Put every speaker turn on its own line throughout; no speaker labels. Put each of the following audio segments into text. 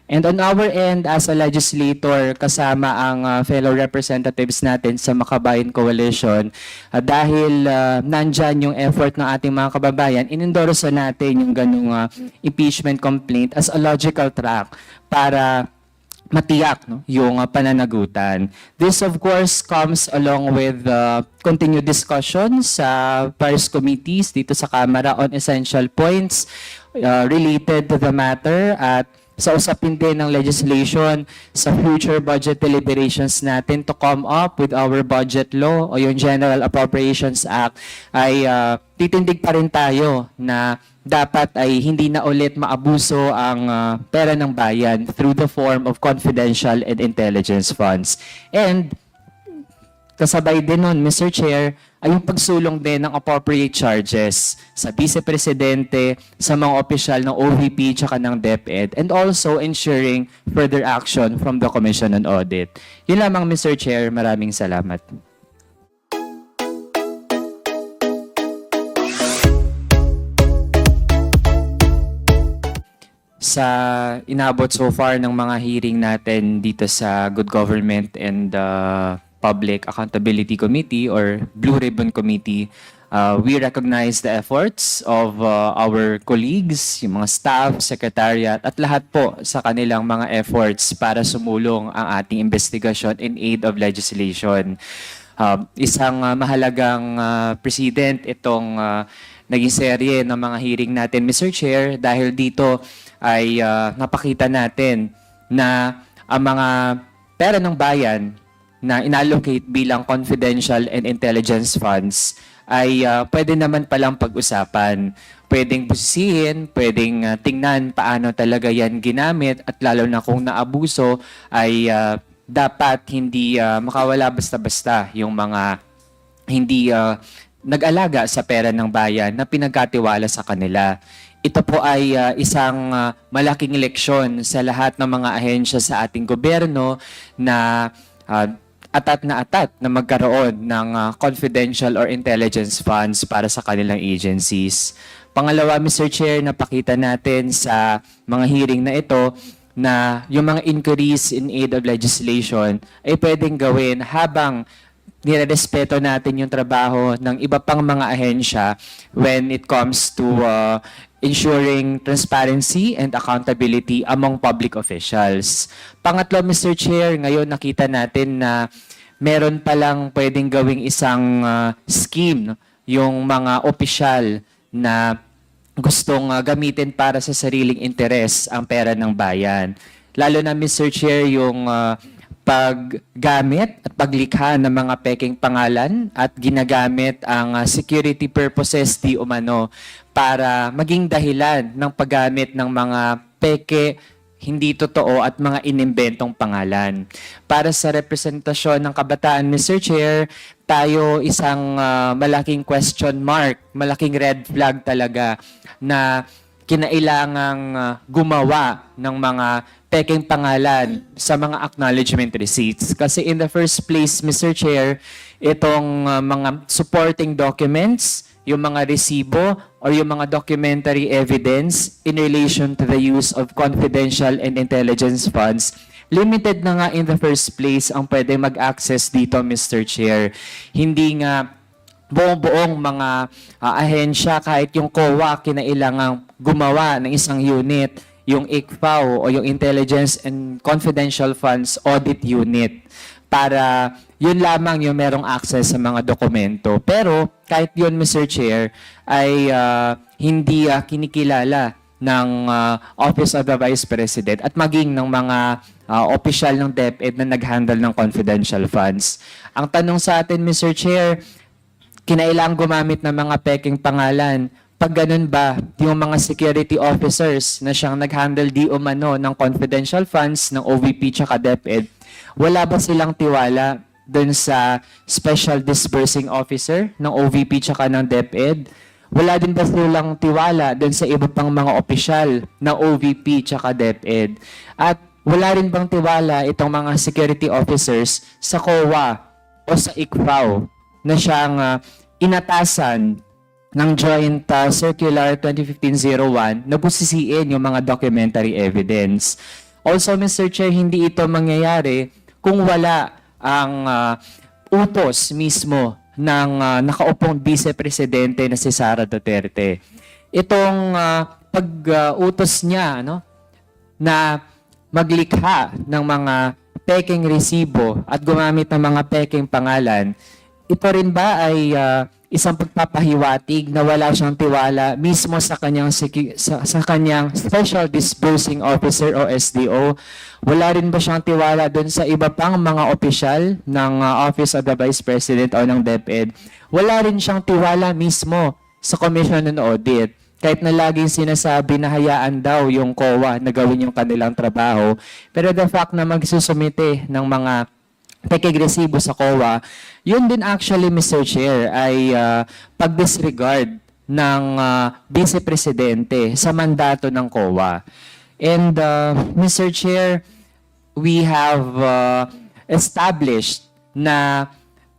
And on our end, as a legislator, kasama ang fellow representatives natin sa Makabayan Coalition, dahil nandyan yung effort ng ating mga kababayan, inendorso natin yung ganung impeachment complaint as a logical track para matiyak yung pananagutan. This of course comes along with continued discussion sa various committees dito sa Kamara on essential points related to the matter at sa usapin din ng legislation sa future budget deliberations natin to come up with our budget law o yung General Appropriations Act ay titindig pa rin tayo na dapat ay hindi na ulit maabuso ang pera ng bayan through the form of confidential and intelligence funds. And kasabay din nun, Mr. Chair, ay yung pagsulong din ng appropriate charges sa Vice-Presidente, sa mga opisyal ng OVP tsaka ng DepEd, and also ensuring further action from the Commission on Audit. Yun lamang, Mr. Chair. Maraming salamat. Sa inabot so far ng mga hearing natin dito sa Good Government and Public Accountability Committee or Blue Ribbon Committee, we recognize the efforts of our colleagues, yung mga staff, secretariat, at lahat po sa kanilang mga efforts para sumulong ang ating investigasyon in aid of legislation. Isang mahalagang president itong naging serye ng mga hearing natin, Mr. Chair, dahil dito ay napakita natin na ang mga pera ng bayan na inallocate bilang confidential and intelligence funds ay pwede naman palang pag-usapan. Pwedeng busisihin, pwedeng tingnan paano talaga yan ginamit at lalo na kung naabuso ay dapat hindi makawala basta-basta yung mga hindi nag-alaga sa pera ng bayan na pinagkatiwala sa kanila. Ito po ay isang malaking leksyon sa lahat ng mga ahensya sa ating gobyerno na atat na magkaroon ng confidential or intelligence funds para sa kanilang agencies. Pangalawa, Mr. Chair, napakita natin sa mga hearing na ito na yung mga inquiries in aid of legislation ay pwedeng gawin habang nirerespeto natin yung trabaho ng iba pang mga ahensya when it comes to ensuring transparency and accountability among public officials. Pangatlo, Mr. Chair, ngayon nakita natin na meron palang pwedeng gawing isang scheme yung mga opisyal na gustong gamitin para sa sariling interes ang pera ng bayan. Lalo na, Mr. Chair, yung paggamit at paglikha ng mga peking pangalan at ginagamit ang security purposes di umano para maging dahilan ng paggamit ng mga peke, hindi totoo at mga inimbentong pangalan. Para sa representasyon ng kabataan, Mr. Chair, tayo isang malaking question mark, malaking red flag talaga na kinailangang gumawa ng mga peking pangalan sa mga acknowledgement receipts. Kasi in the first place, Mr. Chair, itong mga supporting documents, yung mga resibo or yung mga documentary evidence in relation to the use of confidential and intelligence funds, limited na nga in the first place ang pwede mag-access dito, Mr. Chair. Hindi nga buong mga ahensya, kahit yung COA, kinailangang gumawa ng isang unit, yung ICFAO o yung Intelligence and Confidential Funds Audit Unit, para yun lamang yung merong access sa mga dokumento. Pero kahit yun, Mr. Chair, ay hindi kinikilala ng Office of the Vice President at maging ng mga opisyal ng DepEd na nag-handle ng confidential funds. Ang tanong sa atin, Mr. Chair, kinailangang gumamit ng mga peking pangalan. Pag ganun ba, yung mga security officers na siyang nag-handle di umano ng confidential funds ng OVP tsaka DepEd, wala ba silang tiwala dun sa special disbursing officer ng OVP tsaka ng DepEd? Wala din ba silang tiwala dun sa iba pang mga opisyal ng OVP tsaka DepEd? At wala rin bang tiwala itong mga security officers sa COA o sa ICFAO na siyang inatasan ng Joint Circular 2015-01 na busisiin yung mga documentary evidence? Also, Mr. Chair, hindi ito mangyayari kung wala ang utos mismo ng nakaupong vice-presidente na si Sara Duterte. Itong pag-utos niya na maglikha ng mga peking resibo at gumamit ng mga peking pangalan, ito rin ba ay isang pagpapahiwatig na wala siyang tiwala mismo sa kanyang sa kanyang Special Disbursing Officer o SDO? Wala rin ba siyang tiwala doon sa iba pang mga opisyal ng Office of the Vice President o ng DepEd? Wala rin siyang tiwala mismo sa Commission on Audit. Kahit na laging sinasabi na hayaan daw yung COA na gawin yung kanilang trabaho. Pero the fact na magsusumite ng mga pag-agresibo sa COA, yun din actually, Mr. Chair, ay pag-disregard ng Vice-Presidente sa mandato ng COA. And Mr. Chair, we have established na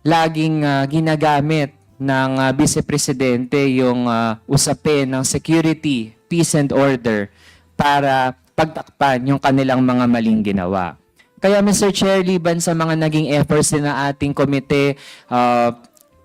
laging ginagamit ng Vice-Presidente yung usapin ng security, peace and order para pagtakpan yung kanilang mga maling ginawa. Kaya Mr. Chair, liban sa mga naging efforts din ng ating komite,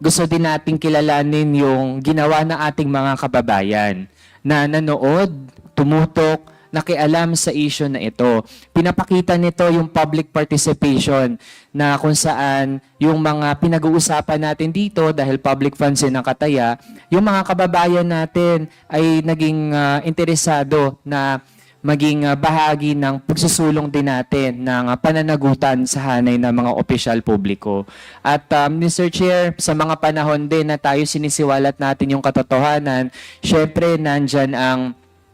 gusto din nating kilalanin yung ginawa ng ating mga kababayan na nanood, tumutok, nakialam sa issue na ito. Pinapakita nito yung public participation na kung saan yung mga pinag-uusapan natin dito dahil public funds yung nakataya, yung mga kababayan natin ay naging interesado na maging bahagi ng pagsusulong din natin ng pananagutan sa hanay ng mga opisyal publiko. At Mr. Chair, sa mga panahon din na tayo sinisiwalat natin yung katotohanan, syempre nandyan ang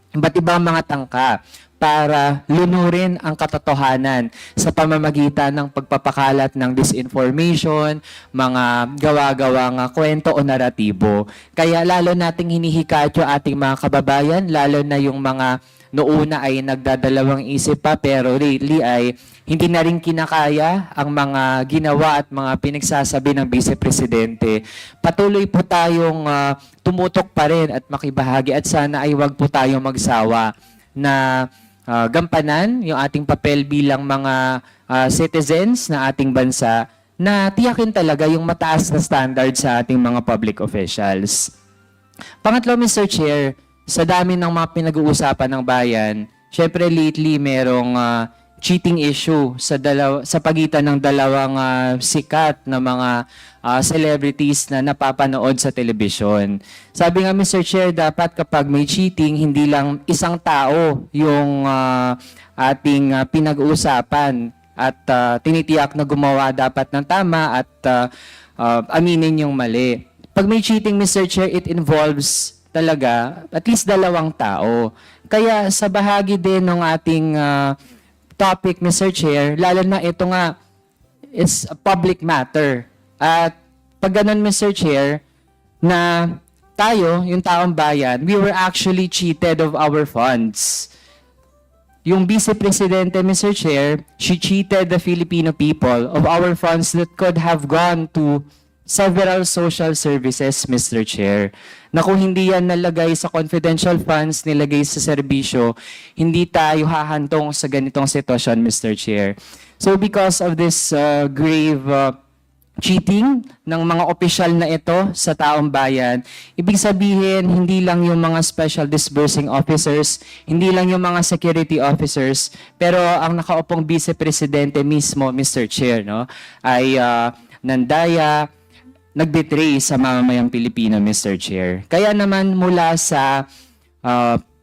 iba't ibang mga tangka para lunurin ang katotohanan sa pamamagitan ng pagpapakalat ng disinformation, mga gawa-gawang kwento o naratibo. Kaya lalo nating hinihikayat yung ating mga kababayan, lalo na yung mga noona ay nagdadalawang isip pa pero lately ay hindi na rin kinakaya ang mga ginawa at mga pinagsasabi ng Vice-Presidente. Patuloy po tayong tumutok pa rin at makibahagi at sana ay wag po tayong magsawa na gampanan yung ating papel bilang mga citizens na ating bansa na tiyakin talaga yung mataas na standard sa ating mga public officials. Pangatlo, Mr. Chair, sa dami ng mga pinag-uusapan ng bayan, syempre lately merong cheating issue sa pagitan ng dalawang sikat na mga celebrities na napapanood sa telebisyon. Sabi nga, Mr. Chair, dapat kapag may cheating, hindi lang isang tao yung ating pinag-uusapan at tinitiyak na gumawa dapat ng tama at aminin yung mali. Pag may cheating, Mr. Chair, it involves talaga at least dalawang tao. Kaya sa bahagi din ng ating topic, Mr. Chair, lalo na ito nga is a public matter. At pag ganun, Mr. Chair, na tayo, yung taong bayan, we were actually cheated of our funds. Yung Vice-Presidente, Mr. Chair, she cheated the Filipino people of our funds that could have gone to several social services, Mr. Chair, na kung hindi yan nalagay sa confidential funds, nilagay sa serbisyo, hindi tayo hahantong sa ganitong sitwasyon, Mr. Chair. So because of this grave cheating ng mga opisyal na ito sa taong bayan, ibig sabihin, hindi lang yung mga special disbursing officers, hindi lang yung mga security officers, pero ang nakaupong Vice-Presidente mismo, Mr. Chair, no, ay nandaya, nagbetray sa mamamayang Pilipino, Mr. Chair. Kaya naman mula sa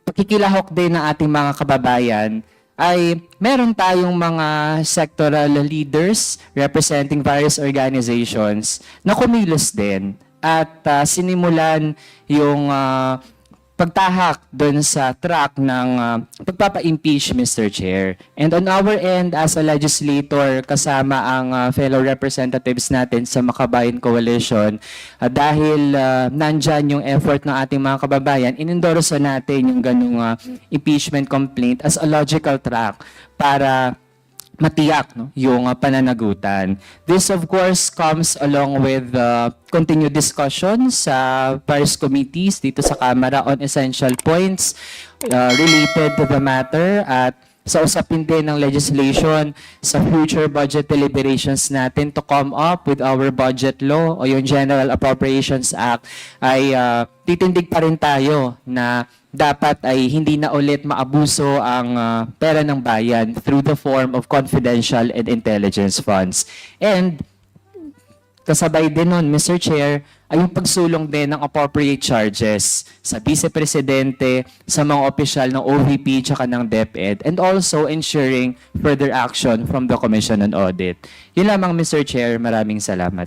pakikilahok din ng ating mga kababayan, ay meron tayong mga sectoral leaders representing various organizations na kumilos din at sinimulan yung pagtahak doon sa track ng pagpapa-impeach, Mr. Chair. And on our end, as a legislator, kasama ang fellow representatives natin sa Makabayan Coalition, dahil nandyan yung effort ng ating mga kababayan, inendorso natin yung ganung impeachment complaint as a logical track para matiyak yung pananagutan. This of course comes along with continued discussions sa various committees dito sa Kamara on essential points related to the matter at sa usapin din ng legislation sa future budget deliberations natin to come up with our budget law o yung General Appropriations Act ay titindig pa rin tayo na dapat ay hindi na ulit maabuso ang pera ng bayan through the form of confidential and intelligence funds. And kasabay din nun, Mr. Chair, ay yung pagsulong din ng appropriate charges sa Vice-Presidente, sa mga opisyal ng OVP tsaka ng DepEd, and also ensuring further action from the Commission on Audit. Yun lamang, Mr. Chair. Maraming salamat.